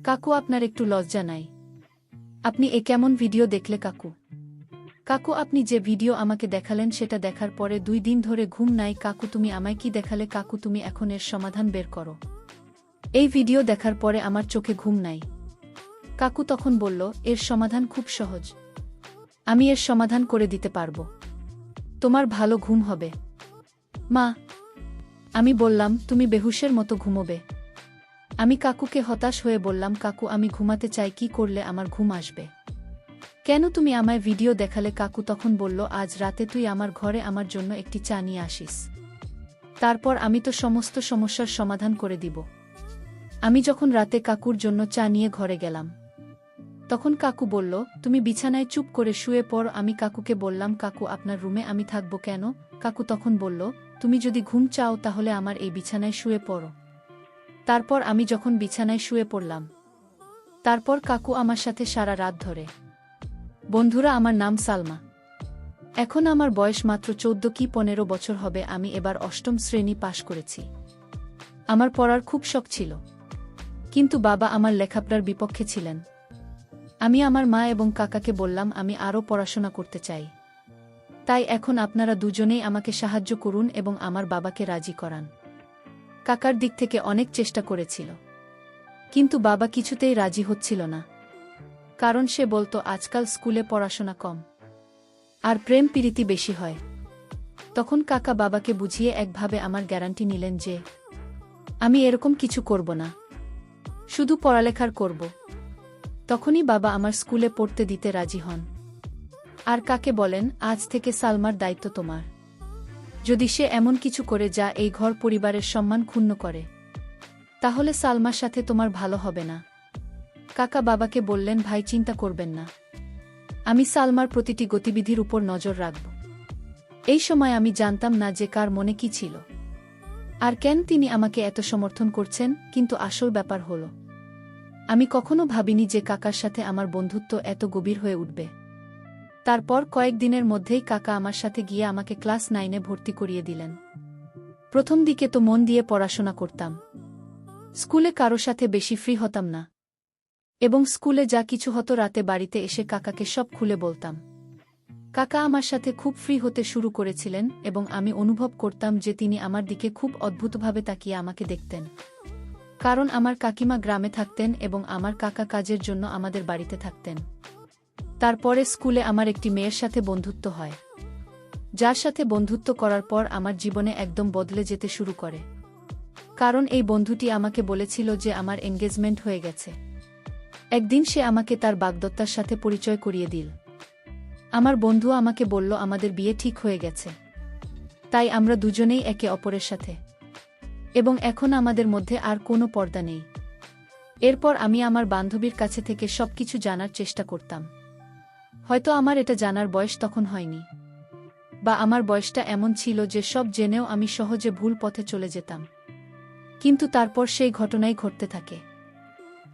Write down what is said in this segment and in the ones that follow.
কাকু, আপনার একটু লজ্জা নাই? আপনি এ কেমন ভিডিও দেখলে কাকু? কাকু, আপনি যে ভিডিও আমাকে দেখালেন সেটা দেখার পরে 2 দিন ধরে ঘুম নাই কাকু। তুমি আমায় কি দেখালে কাকু? তুমি এখন এর সমাধান বের করো। এই ভিডিও দেখার পরে আমার চোখে ঘুম নাই। কাকু তখন বলল, এর সমাধান খুব সহজ। আমি এর সমাধান করে দিতে পারব। তোমার ভালো ঘুম হবে। মা, আমি বললাম, তুমি বেহুশের মতো ঘুমোবে। আমি কাকুকে হতাশ হয়ে বললাম, কাকু আমি ঘুমাতে চাই, কি করলে আমার ঘুম আসবে? কেন তুমি আমায় ভিডিও দেখালে? কাকু তখন বলল, আজ রাতে তুই আমার ঘরে আমার জন্য একটি চা নিয়ে আসিস। তারপর আমি তো সমস্ত সমস্যার সমাধান করে দিব। আমি যখন রাতে কাকুর জন্য চা নিয়ে ঘরে গেলাম, তখন কাকু বলল, তুমি বিছানায় চুপ করে শুয়ে পড়। আমি কাকুকে বললাম, কাকু আপনার রুমে আমি থাকব কেন? কাকু তখন বলল, তুমি যদি ঘুম চাও তাহলে আমার এই বিছানায় শুয়ে পড়ো। তারপর আমি যখন বিছানায় শুয়ে পড়লাম, তারপর কাকু আমার সাথে সারা রাত ধরে। বন্ধুরা, আমার নাম সালমা। এখন আমার বয়স মাত্র 14 কি 15 বছর হবে। আমি এবার 8ম শ্রেণী পাশ করেছি। আমার পড়ার খুব শখ ছিল, কিন্তু বাবা আমার লেখাপড়ার বিপক্ষে ছিলেন। আমি আমার মা এবং কাকাকে বললাম, আমি আরও পড়াশোনা করতে চাই। তাই এখন আপনারা দুজনেই আমাকে সাহায্য করুন এবং আমার বাবাকে রাজি করান। কাকার দিক থেকে অনেক চেষ্টা করেছিল, কিন্তু বাবা কিছুতেই রাজি হচ্ছিল না। কারণ সে বলতো, আজকাল স্কুলে পড়াশোনা কম আর প্রেম প্রীতি বেশি হয়। তখন কাকা বাবাকে বুঝিয়ে একভাবে আমার গ্যারান্টি নিলেন যে আমি এরকম কিছু করব না, শুধু পড়ালেখার করব। তখনই বাবা আমার স্কুলে পড়তে দিতে রাজি হন। আর কাকে বলেন, আজ থেকে সালমার দায়িত্ব তোমার। যদি সে এমন কিছু করে যা এই ঘর পরিবারের সম্মান ক্ষুণ্ণ করে, তাহলে সালমার সাথে তোমার ভালো হবে না। কাকা বাবাকে বললেন, ভাই চিন্তা করবেন না, আমি সালমার প্রতিটি গতিবিধির উপর নজর রাখব। এই সময় আমি জানতাম না যে কার মনে কি ছিল আর কেন তিনি আমাকে এত সমর্থন করছেন। কিন্তু আসল ব্যাপার হলো, আমি কখনো ভাবিনি যে কাকার সাথে আমার বন্ধুত্ব এত গভীর হয়ে উঠবে। তারপর কয়েকদিনের মধ্যেই কাকা আমার সাথে গিয়ে আমাকে ক্লাস 9-এ ভর্তি করিয়ে দিলেন। প্রথম দিকে তো মন দিয়ে পড়াশোনা করতাম, স্কুলে কারো সাথে বেশি ফ্রি হতাম না, এবং স্কুলে যা কিছু হতো রাতে বাড়িতে এসে কাকাকে সব খুলে বলতাম। কাকা আমার সাথে খুব ফ্রি হতে শুরু করেছিলেন এবং আমি অনুভব করতাম যে তিনি আমার দিকে খুব অদ্ভুতভাবে তাকিয়ে আমাকে দেখতেন। কারণ আমার কাকিমা গ্রামে থাকতেন এবং আমার কাকা কাজের জন্য আমাদের বাড়িতে থাকতেন। তারপরে স্কুলে আমার একটি মেয়ের সাথে বন্ধুত্ব হয়, যার সাথে বন্ধুত্ব করার পর আমার জীবনে একদম বদলে যেতে শুরু করে। কারণ এই বন্ধুটি আমাকে বলেছিল যে আমার এনগেজমেন্ট হয়ে গেছে। একদিন সে আমাকে তার বাগদত্তার সাথে পরিচয় করিয়ে দিল। আমার বন্ধু আমাকে বলল, আমাদের বিয়ে ঠিক হয়ে গেছে। তাই আমরা দুজনেই একে অপরের সাথে, এবং এখন আমাদের মধ্যে আর কোনো পর্দা নেই। এরপর আমি আমার বান্ধবীর কাছে থেকে সবকিছু জানার চেষ্টা করতাম। হয়তো আমার এটা জানার বয়স তখন হয়নি, বা আমার বয়সটা এমন ছিল যে সব জেনেও আমি সহজে ভুল পথে চলে যেতাম। কিন্তু তারপর সেই ঘটনাই ঘটতে থাকে।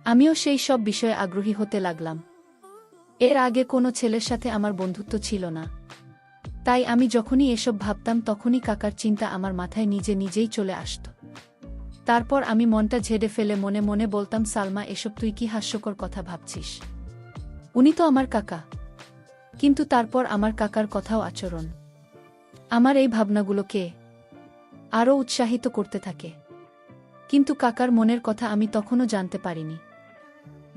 আমিও সেই সব বিষয়ে আগ্রহী হতে লাগলাম। এর আগে কোনো ছেলের সাথে আমার বন্ধুত্ব ছিল না, তাই আমি যখনই এসব ভাবতাম তখনই কাকার চিন্তা আমার মাথায় নিজে নিজেই চলে আসত। তারপর আমি মনটা ঝেড়ে ফেলে মনে মনে বলতাম, সালমা, এসব তুই কি হাস্যকর কথা ভাবছিস? উনি তো আমার কাকা। কিন্তু তারপর আমার কাকার কথাও আচরণ আমার এই ভাবনাগুলোকে আরও উৎসাহিত করতে থাকে। কিন্তু কাকার মনের কথা আমি তখনও জানতে পারিনি।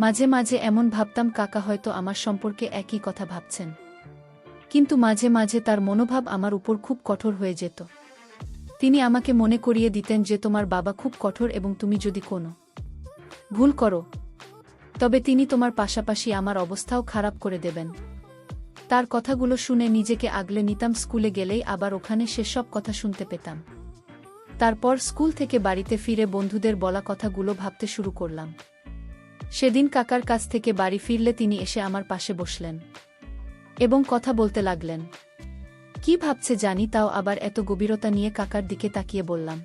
মাঝে মাঝে এমন ভাবতাম, কাকা হয়তো আমার সম্পর্কে একই কথা ভাবছেন, কিন্তু মাঝে মাঝে তার মনোভাব আমার উপর খুব কঠোর হয়ে যেত। তিনি আমাকে মনে করিয়ে দিতেন যে তোমার বাবা খুব কঠোর এবং তুমি যদি কোনো ভুল করো তবে তিনি তোমার পাশাপাশি আমার অবস্থাও খারাপ করে দেবেন। তার কথাগুলো শুনে নিজেকে আগলে নিতাম। স্কুলে গেলেই আবার ওখানে সেসব কথা শুনতে পেতাম। তারপর স্কুল থেকে বাড়িতে ফিরে বন্ধুদের বলা কথাগুলো ভাবতে শুরু করলাম। সেদিন কাকার কাছ থেকে বাড়ি ফিরলে তিনি এসে আমার পাশে বসলেন এবং কথা বলতে লাগলেন। কি ভাবছে জানি, তাও আবার এত গভীরতা নিয়ে কাকার দিকে তাকিয়ে বললাম,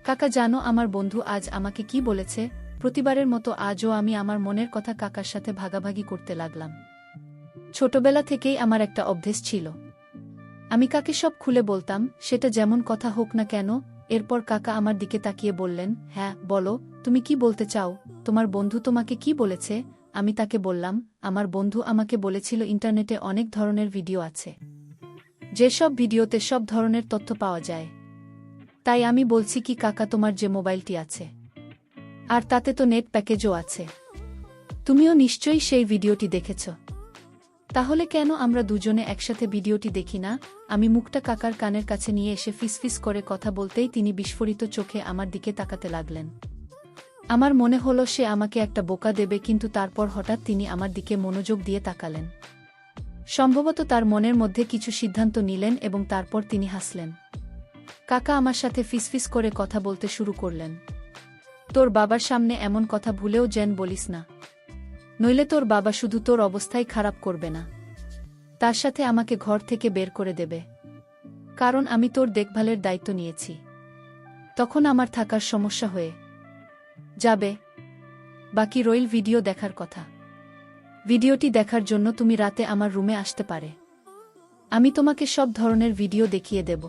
কাকা জানো আমার বন্ধু আজ আমাকে কি বলেছে? প্রতিবারের মতো আজও আমি আমার মনের কথা কাকার সাথে ভাগাভাগি করতে লাগলাম। ছোটবেলা থেকেই আমার একটা অভ্যেস ছিল, আমি কাকে সব খুলে বলতাম, সেটা যেমন কথা হোক না কেন। এরপর কাকা আমার দিকে তাকিয়ে বললেন, হ্যাঁ বলো, তুমি কি বলতে চাও? তোমার বন্ধু তোমাকে কি বলেছে? আমি তাকে বললাম, আমার বন্ধু আমাকে বলেছিল ইন্টারনেটে অনেক ধরনের ভিডিও আছে, যেসব ভিডিওতে সব ধরনের তথ্য পাওয়া যায়। তাই আমি বলছি কি কাকা, তোমার যে মোবাইলটি আছে আর তাতে তো নেট প্যাকেজও আছে, তুমিও নিশ্চয়ই সেই ভিডিওটি দেখেছ। তাহলে কেন আমরা দুজনে একসাথে ভিডিওটি দেখি না? আমি মুখটা কাকার কানের কাছে নিয়ে এসে ফিসফিস করে কথা বলতেই তিনি বিস্ফোরিত চোখে আমার দিকে তাকাতে লাগলেন। আমার মনে হলো সে আমাকে একটা বোকা দেবে, কিন্তু তারপর হঠাৎ তিনি আমার দিকে মনোযোগ দিয়ে তাকালেন। সম্ভবত তার মনের মধ্যে কিছু সিদ্ধান্ত নিলেন এবং তারপর তিনি হাসলেন। কাকা আমার সাথে ফিসফিস করে কথা বলতে শুরু করলেন, তোর বাবার সামনে এমন কথা ভুলেও যেন বলিস না, নইলে তোর বাবা শুধু তোর অবস্থাই খারাপ করবে না, তার সাথে আমাকে ঘর থেকে বের করে দেবে, কারণ আমি তোর দেখভালের দায়িত্ব নিয়েছি। তখন আমার থাকার সমস্যা হয়ে যাবে। বাকি রইল ভিডিও দেখার কথা। ভিডিওটি দেখার জন্য তুমি রাতে আমার রুমে আসতে পারে, আমি তোমাকে সব ধরনের ভিডিও দেখিয়ে দেব।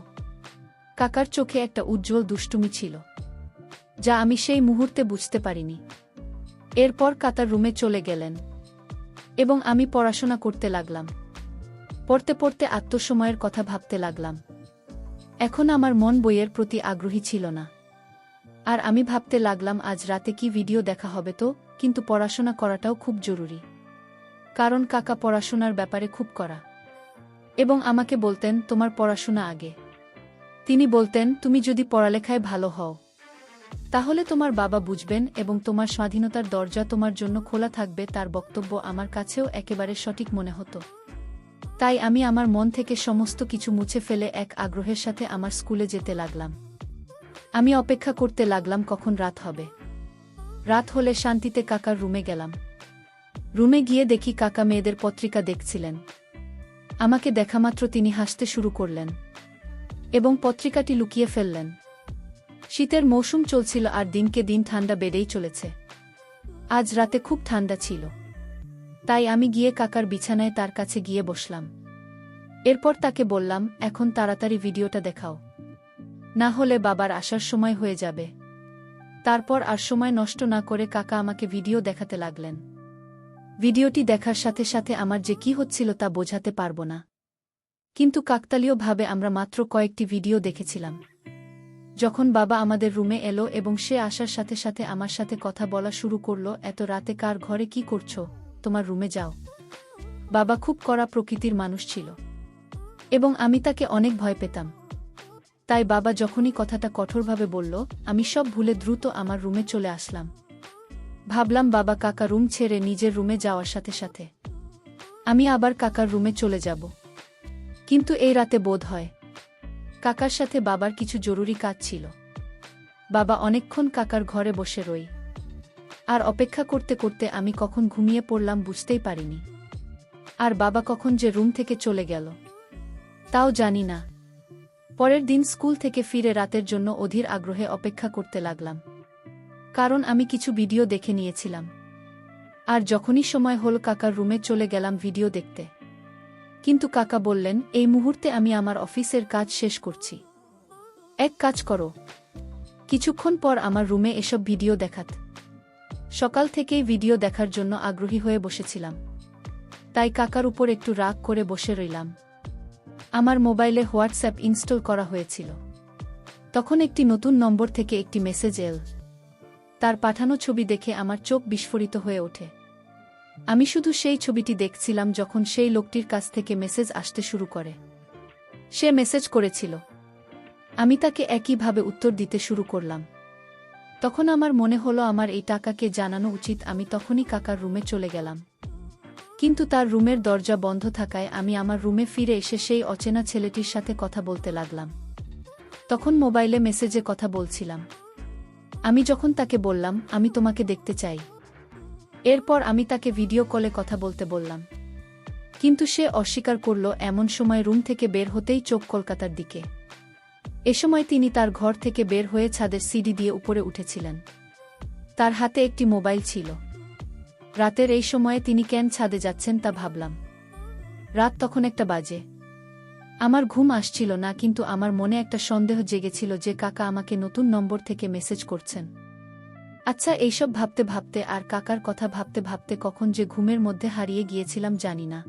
কাকার চোখে একটা উজ্জ্বল দুষ্টুমি ছিল, যা আমি সেই মুহূর্তে বুঝতে পারিনি। এরপর কাতার রুমে চলে গেলেন এবং আমি পড়াশোনা করতে লাগলাম। পড়তে পড়তে আত্মসময়ের কথা ভাবতে লাগলাম। এখন আমার মন বইয়ের প্রতি আগ্রহী ছিল না, আর আমি ভাবতে লাগলাম আজ রাতে কি ভিডিও দেখা হবে তো, কিন্তু পড়াশোনা করাটাও খুব জরুরি, কারণ কাকা পড়াশোনার ব্যাপারে খুব কড়া এবং আমাকে বলতেন তোমার পড়াশোনা আগে। তিনি বলতেন তুমি যদি পড়ালেখায় ভালো হও তাহলে তোমার বাবা বুঝবেন এবং তোমার স্বাধীনতার দরজা তোমার জন্য খোলা থাকবে। তার বক্তব্য আমার কাছেও একেবারে সঠিক মনে হতো। তাই আমি আমার মন থেকে সমস্ত কিছু মুছে ফেলে এক আগ্রহের সাথে আমার স্কুলে যেতে লাগলাম। আমি অপেক্ষা করতে লাগলাম কখন রাত হবে। রাত হলে শান্তিতে কাকার রুমে গেলাম। রুমে গিয়ে দেখি কাকা মেয়েদের পত্রিকা দেখছিলেন। আমাকে দেখামাত্র তিনি হাসতে শুরু করলেন এবং পত্রিকাটি লুকিয়ে ফেললেন। শীতের মৌসুম চলছিল আর দিনকে দিন ঠান্ডা বেড়েই চলেছে। আজ রাতে খুব ঠান্ডা ছিল, তাই আমি গিয়ে কাকার বিছানায় তার কাছে গিয়ে বসলাম। এরপর তাকে বললাম, এখন তাড়াতাড়ি ভিডিওটা দেখাও, না হলে বাবার আসার সময় হয়ে যাবে। তারপর আর সময় নষ্ট না করে কাকা আমাকে ভিডিও দেখাতে লাগলেন। ভিডিওটি দেখার সাথে সাথে আমার যে কি হচ্ছিল তা বোঝাতে পারবো না, কিন্তু কাকতালীয়ভাবে আমরা মাত্র কয়েকটি ভিডিও দেখেছিলাম। যখন বাবা আমাদের রুমে এলো এবং সে আসার সাথে সাথে আমার সাথে কথা বলা শুরু করলো, এত রাতে কার ঘরে কি করছো, তোমার রুমে যাও। বাবা খুব কড়া প্রকৃতির মানুষ ছিল এবং আমি তাকে অনেক ভয় পেতাম। তাই বাবা যখনই কথাটা কঠোরভাবে বলল, আমি সব ভুলে দ্রুত আমার রুমে চলে আসলাম। ভাবলাম বাবা কাকা রুম ছেড়ে নিজের রুমে যাওয়ার সাথে সাথে আমি আবার কাকার রুমে চলে যাব। কিন্তু এই রাতে বোধ হয় কাকার সাথে বাবার কিছু জরুরি কাজ ছিল। বাবা অনেকক্ষণ কাকার ঘরে বসে রই, আর অপেক্ষা করতে করতে আমি কখন ঘুমিয়ে পড়লাম বুঝতেই পারিনি। আর বাবা কখন যে রুম থেকে চলে গেল তাও জানি না। পরের দিন স্কুল থেকে ফিরে রাতের জন্য অধীর আগ্রহে অপেক্ষা করতে লাগলাম, কারণ আমি কিছু ভিডিও দেখে নিয়েছিলাম। আর যখনই সময় হল কাকার রুমে চলে গেলাম ভিডিও দেখতে। কিন্তু কাকা বললেন, এই মুহূর্তে আমি আমার অফিসের কাজ শেষ করছি, এক কাজ করো, কিছুক্ষণ পর আমার রুমে এসব ভিডিও দেখাত। সকাল থেকেই ভিডিও দেখার জন্য আগ্রহী হয়ে বসেছিলাম, তাই কাকার উপর একটু রাগ করে বসে রইলাম। আমার মোবাইলে হোয়াটসঅ্যাপ ইনস্টল করা হয়েছিল। তখন একটি নতুন নম্বর থেকে একটি মেসেজ এল। তার পাঠানো ছবি দেখে আমার চোখ বিস্ফোরিত হয়ে ওঠে। আমি শুধু সেই ছবিটি দেখছিলাম যখন সেই লোকটির কাছ থেকে মেসেজ আসতে শুরু করে। সে মেসেজ করেছিল, আমি তাকে একইভাবে উত্তর দিতে শুরু করলাম। তখন আমার মনে হলো আমার এই টাকাকে জানানো উচিত। আমি তখনই কাকার রুমে চলে গেলাম, কিন্তু তার রুমের দরজা বন্ধ থাকায় আমি আমার রুমে ফিরে এসে সেই অচেনা ছেলেটির সাথে কথা বলতে লাগলাম। তখন মোবাইলে মেসেজে কথা বলছিলাম। আমি যখন তাকে বললাম, আমি তোমাকে দেখতে চাই, এরপর আমি তাকে ভিডিও কলে কথা বলতে বললাম, কিন্তু সে অস্বীকার করল। এমন সময় রুম থেকে বের হতেই চোখ কলকাতার দিকে। এ সময় তিনি তার ঘর থেকে বের হয়ে ছাদের সিঁড়ি দিয়ে উপরে উঠেছিলেন। তার হাতে একটি মোবাইল ছিল। রাতের এই সময়ে তিনি কেন ছাদে যাচ্ছেন তা ভাবলাম। রাত তখন 1টা বাজে। আমার ঘুম আসছিল না, কিন্তু আমার মনে একটা সন্দেহ জেগেছিল যে কাকা আমাকে নতুন নম্বর থেকে মেসেজ করছেন। আচ্ছা, এইসব ভাবতে ভাবতে আর কাকার কথা ভাবতে ভাবতে কখন যে ঘুমের মধ্যে হারিয়ে গিয়েছিলাম জানি না।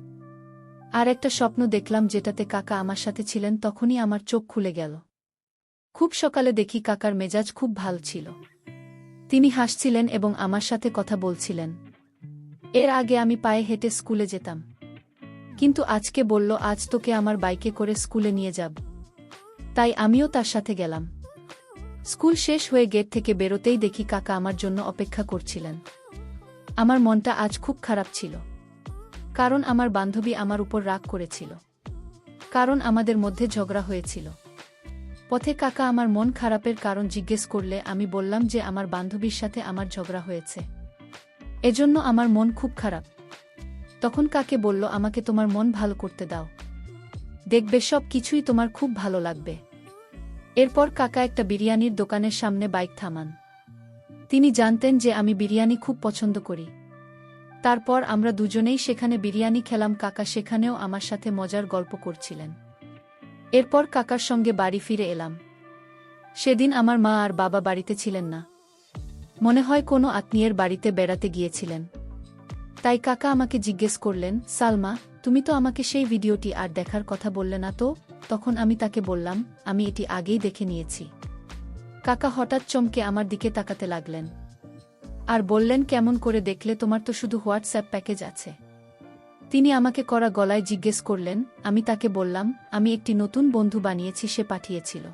আর একটা স্বপ্ন দেখলাম যেটাতে কাকা আমার সাথে ছিলেন। তখনই আমার চোখ খুলে গেল। খুব সকালে দেখি কাকার মেজাজ খুব ভালো ছিল। তিনি হাসছিলেন এবং আমার সাথে কথা বলছিলেন। এর আগে আমি পায়ে হেঁটে স্কুলে যেতাম, কিন্তু আজকে বলল, আজ তোকে আমার বাইকে করে স্কুলে নিয়ে যাব। তাই আমিও তার সাথে গেলাম। স্কুল শেষ হয়ে গেট থেকে বেরোতেই দেখি কাকা আমার জন্য অপেক্ষা করছিলেন। আমার মনটা আজ খুব খারাপ ছিল, কারণ আমার বান্ধবী আমার উপর রাগ করেছিল, কারণ আমাদের মধ্যে ঝগড়া হয়েছিল। পথে কাকা আমার মন খারাপের কারণ জিজ্ঞেস করলে আমি বললাম যে আমার বান্ধবীর সাথে আমার ঝগড়া হয়েছে, এজন্য আমার মন খুব খারাপ। তখন কাকে বলল, আমাকে তোমার মন ভালো করতে দাও, দেখবে সব কিছুই তোমার খুব ভালো লাগবে। এরপর কাকা একটা বিরিয়ানির দোকানের সামনে বাইক থামান। তিনি জানতেন যে আমি বিরিয়ানি খুব পছন্দ করি। তারপর আমরা দুজনেই সেখানে বিরিয়ানি খেলাম। কাকা সেখানেও আমার সাথে মজার গল্প করছিলেন। এরপর কাকার সঙ্গে বাড়ি ফিরে এলাম। সেদিন আমার মা আর বাবা বাড়িতে ছিলেন না, মনে হয় কোনো আত্মীয়ের বাড়িতে বেড়াতে গিয়েছিলেন। তাই কাকা আমাকে জিজ্ঞেস করলেন, সালমা, তুমি তো আমাকে সেই ভিডিওটি আর দেখার কথা বললে না তো? তখন আমি তাকে বললাম, আমি এটি আগেই দেখে নিয়েছি। কাকা হঠাৎ চমকে আমার দিকে তাকাতে লাগলেন আর বললেন, কেমন করে দেখলে? তোমার তো শুধু হোয়াটসঅ্যাপ প্যাকেজ আছে। তিনি আমাকে কড়া গলায় জিজ্ঞেস করলেন। আমি তাকে বললাম, আমি একটি নতুন বন্ধু বানিয়েছি, সে পাঠিয়েছিল।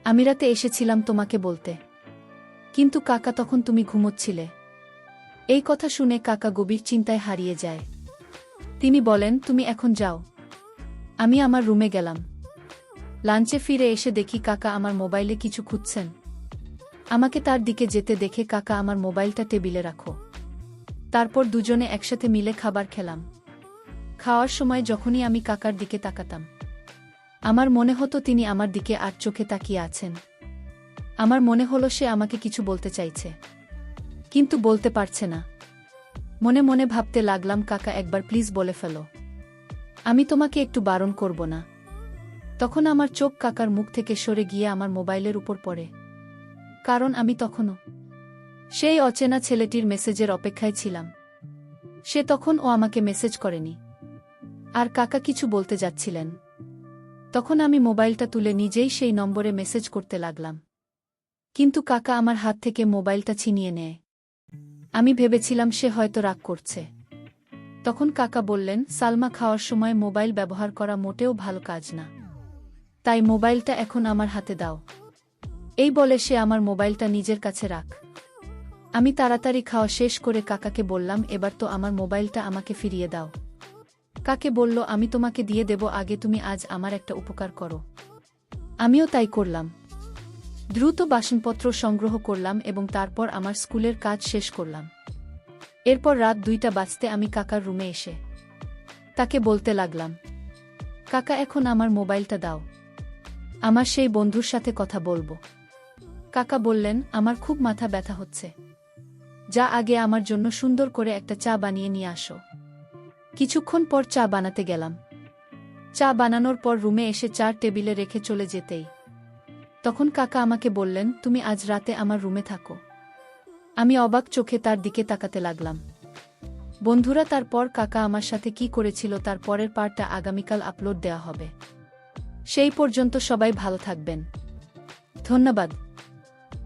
আমি রাতে এসেছিলাম তোমাকে বলতে, কিন্তু কাকা তখন তুমি ঘুমোচ্ছিলে। এই কথা শুনে কাকা গভীর চিন্তায় হারিয়ে যায়। তিনি বলেন, তুমি এখন যাও। আমি আমার রুমে গেলাম। লাঞ্চে ফিরে এসে দেখি কাকা আমার মোবাইলে কিছু খুঁজছেন। আমাকে তার দিকে যেতে দেখে কাকা আমার মোবাইলটা টেবিলে রাখো। তারপর দুজনে একসাথে মিলে খাবার খেলাম। খাওয়ার সময় যখনই আমি কাকার দিকে তাকাতাম, আমার মনে হতো তিনি আমার দিকে আর চোখে তাকিয়ে আছেন। আমার মনে হলো সে আমাকে কিছু বলতে চাইছে, কিন্তু বলতে পারছে না। মনে মনে ভাবতে লাগলাম, কাকা একবার প্লিজ বলে ফেলো, আমি তোমাকে একটু বারণ করব না। তখন আমার চোখ কাকার মুখ থেকে সরে গিয়ে আমার মোবাইলের উপর পড়ে, কারণ আমি তখনও সেই অচেনা ছেলেটির মেসেজের অপেক্ষায় ছিলাম। সে তখন ও আমাকে মেসেজ করেনি, আর কাকা কিছু বলতে যাচ্ছিলেন। তখন আমি মোবাইলটা তুলে নিজেই সেই নম্বরে মেসেজ করতে লাগলাম, কিন্তু কাকা আমার হাত থেকে মোবাইলটা ছিনিয়ে নেয়। আমি ভেবেছিলাম সে হয়তো রাগ করছে। তখন কাকা বললেন, সালমা, খাওয়ার সময় মোবাইল ব্যবহার করা মোটেও ভালো কাজ না, তাই মোবাইলটা এখন আমার হাতে দাও। এই বলে সে আমার মোবাইলটা নিজের কাছে রাখ। আমি তাড়াতাড়ি খাওয়া শেষ করে কাকাকে বললাম, এবার তো আমার মোবাইলটা আমাকে ফিরিয়ে দাও। কাকে বলল, আমি তোমাকে দিয়ে দেব, আগে তুমি আজ আমার একটা উপকার করো। আমিও তাই করলাম। দ্রুত বাসনপত্র সংগ্রহ করলাম এবং তারপর আমার স্কুলের কাজ শেষ করলাম। এরপর রাত 2টা বাজতে আমি কাকার রুমে এসে তাকে বলতে লাগলাম, কাকা, এখন আমার মোবাইলটা দাও, আমার সেই বন্ধুর সাথে কথা বলবো। কাকা বললেন, আমার খুব মাথা ব্যথা হচ্ছে, যা আগে আমার জন্য সুন্দর করে একটা চা বানিয়ে নিয়ে আসো। কিছুক্ষণ পর চা বানাতে গেলাম। চা বানানোর পর রুমে এসে চা টেবিলে রেখে চলে যেতেই তখন কাকা আমাকে বললেন, তুমি আজ রাতে আমার রুমে থাকো। আমি অবাক চোখে তার দিকে তাকাতে লাগলাম। বন্ধুরা, তারপর কাকা আমার সাথে কি করেছিল তার পরের পার্টটা আগামীকাল আপলোড দেওয়া হবে। সেই পর্যন্ত সবাই ভালো থাকবেন। ধন্যবাদ।